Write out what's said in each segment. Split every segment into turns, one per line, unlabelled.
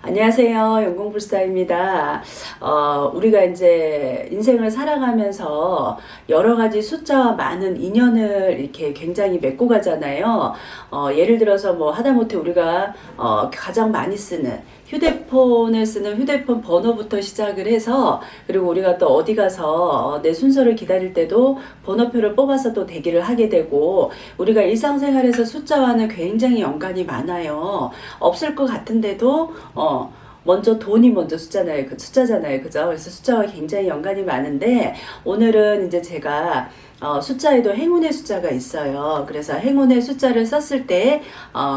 안녕하세요. 연공불사입니다. 우리가 이제 인생을 살아가면서 여러 가지 숫자와 많은 인연을 이렇게 굉장히 맺고 가잖아요. 예를 들어서 뭐 하다못해 우리가 가장 많이 쓰는 휴대폰을 쓰는 휴대폰 번호부터 시작을 해서, 그리고 우리가 또 어디 가서 내 순서를 기다릴 때도 번호표를 뽑아서 또 대기를 하게 되고, 우리가 일상생활에서 숫자와는 굉장히 연관이 많아요. 없을 것 같은데도 먼저 돈이 먼저 숫자잖아요. 숫자잖아요. 그죠? 그래서 숫자와 굉장히 연관이 많은데, 오늘은 이제 제가 숫자에도 행운의 숫자가 있어요. 그래서 행운의 숫자를 썼을 때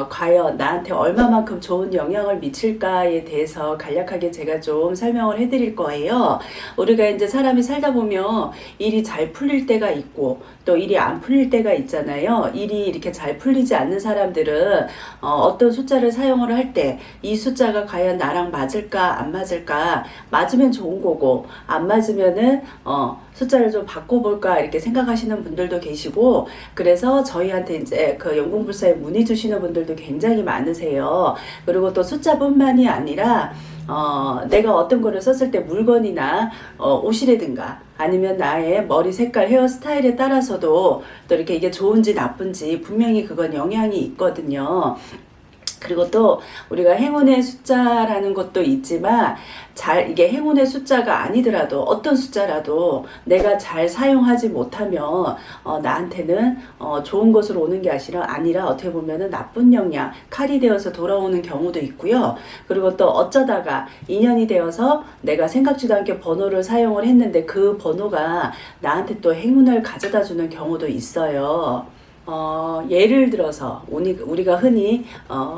과연 나한테 얼마만큼 좋은 영향을 미칠까에 대해서 간략하게 제가 좀 설명을 해드릴 거예요. 우리가 이제 사람이 살다 보면 일이 잘 풀릴 때가 있고 또 일이 안 풀릴 때가 있잖아요. 일이 이렇게 잘 풀리지 않는 사람들은 어떤 숫자를 사용을 할 때 이 숫자가 과연 나랑 맞을까 안 맞을까, 맞으면 좋은 거고 안 맞으면은 숫자를 좀 바꿔볼까 이렇게 생각하시는 분들도 계시고, 그래서 저희한테 이제 그 연공불사에 문의 주시는 분들도 굉장히 많으세요. 그리고 또 숫자뿐만이 아니라 내가 어떤 거를 썼을 때 물건이나 옷이라든가 아니면 나의 머리 색깔, 헤어스타일에 따라서도 또 이렇게 이게 좋은지 나쁜지 분명히 그건 영향이 있거든요. 그리고 또 우리가 행운의 숫자라는 것도 있지만, 이게 행운의 숫자가 아니더라도 어떤 숫자라도 내가 잘 사용하지 못하면 나한테는 좋은 것으로 오는 게 아니라 어떻게 보면은 나쁜 영향, 칼이 되어서 돌아오는 경우도 있고요. 그리고 또 어쩌다가 인연이 되어서 내가 생각지도 않게 번호를 사용을 했는데 그 번호가 나한테 또 행운을 가져다 주는 경우도 있어요. 예를 들어서 우리가 흔히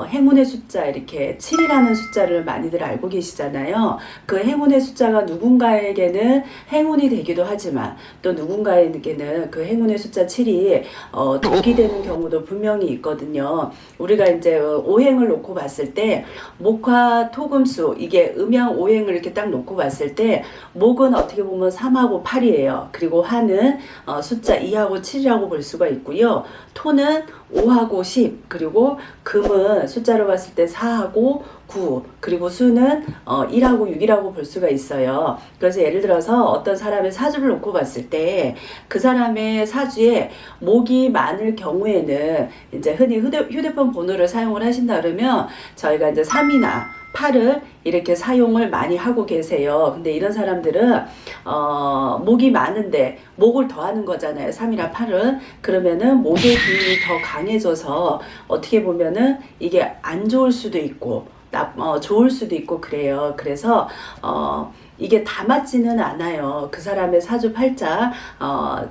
행운의 숫자, 이렇게 7이라는 숫자를 많이들 알고 계시잖아요. 그 행운의 숫자가 누군가에게는 행운이 되기도 하지만 또 누군가에게는 그 행운의 숫자 7이 독이 되는 경우도 분명히 있거든요. 우리가 이제 오행을 놓고 봤을 때 목화 토금수, 이게 음양 오행을 이렇게 딱 놓고 봤을 때 목은 어떻게 보면 3하고 8이에요. 그리고 화는 숫자 2하고 7이라고 볼 수가 있고요. 토는 5하고 10, 그리고 금은 숫자로 봤을 때 4하고 9, 그리고 수는 1하고 6이라고 볼 수가 있어요. 그래서 예를 들어서 어떤 사람의 사주를 놓고 봤을 때 그 사람의 사주에 목이 많을 경우에는 이제 흔히 휴대폰 번호를 사용을 하신다 그러면 저희가 이제 3이나 8을 이렇게 사용을 많이 하고 계세요. 근데 이런 사람들은 목이 많은데 목을 더하는 거잖아요. 3이나 8은. 그러면은 목의 기운이 더 강해져서 어떻게 보면은 이게 안 좋을 수도 있고 좋을 수도 있고 그래요. 그래서 이게 다 맞지는 않아요. 그 사람의 사주 팔자,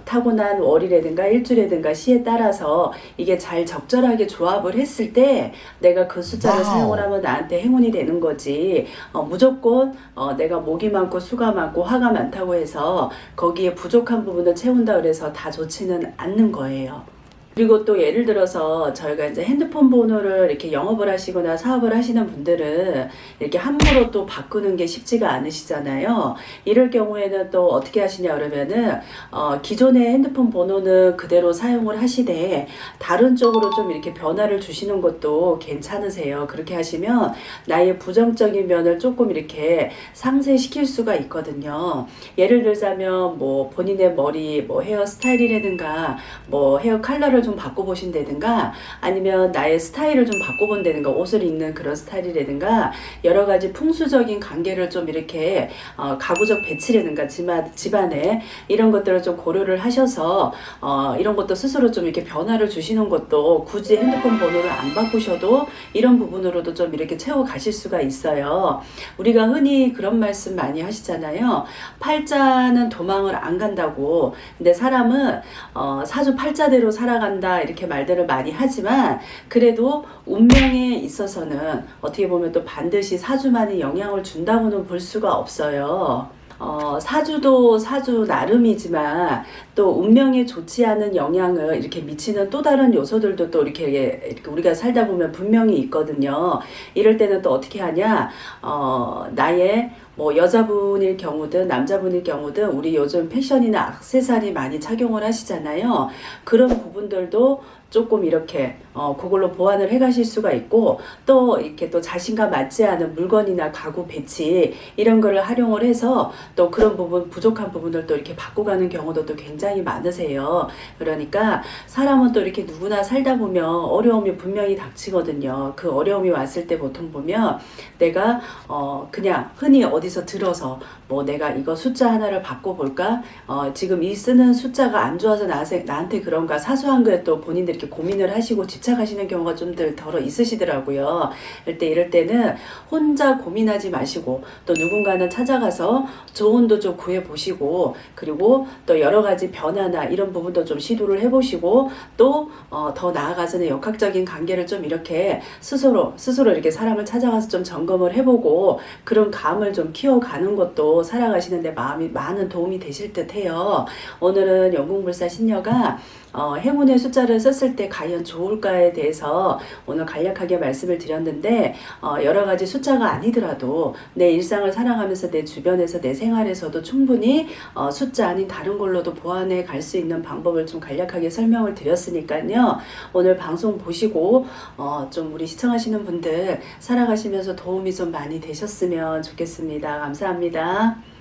타고난 월이라든가 일주라든가 시에 따라서 이게 잘 적절하게 조합을 했을 때 내가 그 숫자를 사용을 하면 나한테 행운이 되는 거지, 무조건 내가 목이 많고 수가 많고 화가 많다고 해서 거기에 부족한 부분을 채운다 그래서 다 좋지는 않는 거예요. 그리고 또 예를 들어서 저희가 이제 핸드폰 번호를 이렇게 영업을 하시거나 사업을 하시는 분들은 이렇게 함부로 또 바꾸는 게 쉽지가 않으시잖아요. 이럴 경우에는 또 어떻게 하시냐 그러면은 기존의 핸드폰 번호는 그대로 사용을 하시되 다른 쪽으로 좀 이렇게 변화를 주시는 것도 괜찮으세요. 그렇게 하시면 나의 부정적인 면을 조금 이렇게 상쇄시킬 수가 있거든요. 예를 들자면 뭐 본인의 머리, 뭐 헤어 스타일이라든가 뭐 헤어 컬러를 좀 바꿔보신다든가 아니면 나의 스타일을 좀 바꿔본다든가, 옷을 입는 그런 스타일이라든가 여러 가지 풍수적인 관계를 좀 이렇게 가구적 배치라든가 집안에 이런 것들을 좀 고려를 하셔서 이런 것도 스스로 좀 이렇게 변화를 주시는 것도, 굳이 핸드폰 번호를 안 바꾸셔도 이런 부분으로도 좀 이렇게 채워 가실 수가 있어요. 우리가 흔히 그런 말씀 많이 하시잖아요. 팔자는 도망을 안 간다고. 근데 사람은 사주 팔자대로 살아간다 이렇게 말들을 많이 하지만, 그래도 운명에 있어서는 어떻게 보면 또 반드시 사주만이 영향을 준다고는 볼 수가 없어요. 사주도 사주 나름이지만 또 운명에 좋지 않은 영향을 이렇게 미치는 또 다른 요소들도 또 이렇게 우리가 살다 보면 분명히 있거든요. 이럴 때는 또 어떻게 하냐, 나의 뭐 여자분일 경우든 남자분일 경우든 우리 요즘 패션이나 액세서리 많이 착용을 하시잖아요. 그런 부분들도 조금 이렇게 그걸로 보완을 해 가실 수가 있고, 또 이렇게 또 자신과 맞지 않은 물건이나 가구 배치 이런 거를 활용을 해서 또 그런 부분, 부족한 부분을 또 이렇게 바꿔가는 경우도 또 굉장히 많으세요. 그러니까 사람은 또 이렇게 누구나 살다 보면 어려움이 분명히 닥치거든요. 그 어려움이 왔을 때 보통 보면 내가 그냥 흔히 어디서 들어서 뭐 내가 이거 숫자 하나를 바꿔볼까? 지금 이 쓰는 숫자가 안 좋아서 나한테 그런가? 사소한 거에 또 본인들 이렇게 고민을 하시고 집착하시는 경우가 좀 덜 있으시더라고요. 이럴 때는 혼자 고민하지 마시고 또 누군가는 찾아가서 조언도 좀 구해보시고, 그리고 또 여러 가지 변화나 이런 부분도 좀 시도를 해보시고, 또 더 나아가서는 역학적인 관계를 좀 이렇게 스스로 이렇게 사람을 찾아가서 좀 점검을 해보고 그런 감을 좀 키워가는 것도 살아가시는데 많은 도움이 되실 듯 해요. 오늘은 영궁불사 신녀가 행운의 숫자를 썼을 때 과연 좋을까에 대해서 오늘 간략하게 말씀을 드렸는데, 여러 가지 숫자가 아니더라도 내 일상을 살아가면서 내 주변에서 내 생활에서도 충분히 숫자 아닌 다른 걸로도 보완해 갈 수 있는 방법을 좀 간략하게 설명을 드렸으니까요. 오늘 방송 보시고 좀 우리 시청하시는 분들 살아가시면서 도움이 좀 많이 되셨으면 좋겠습니다. 감사합니다.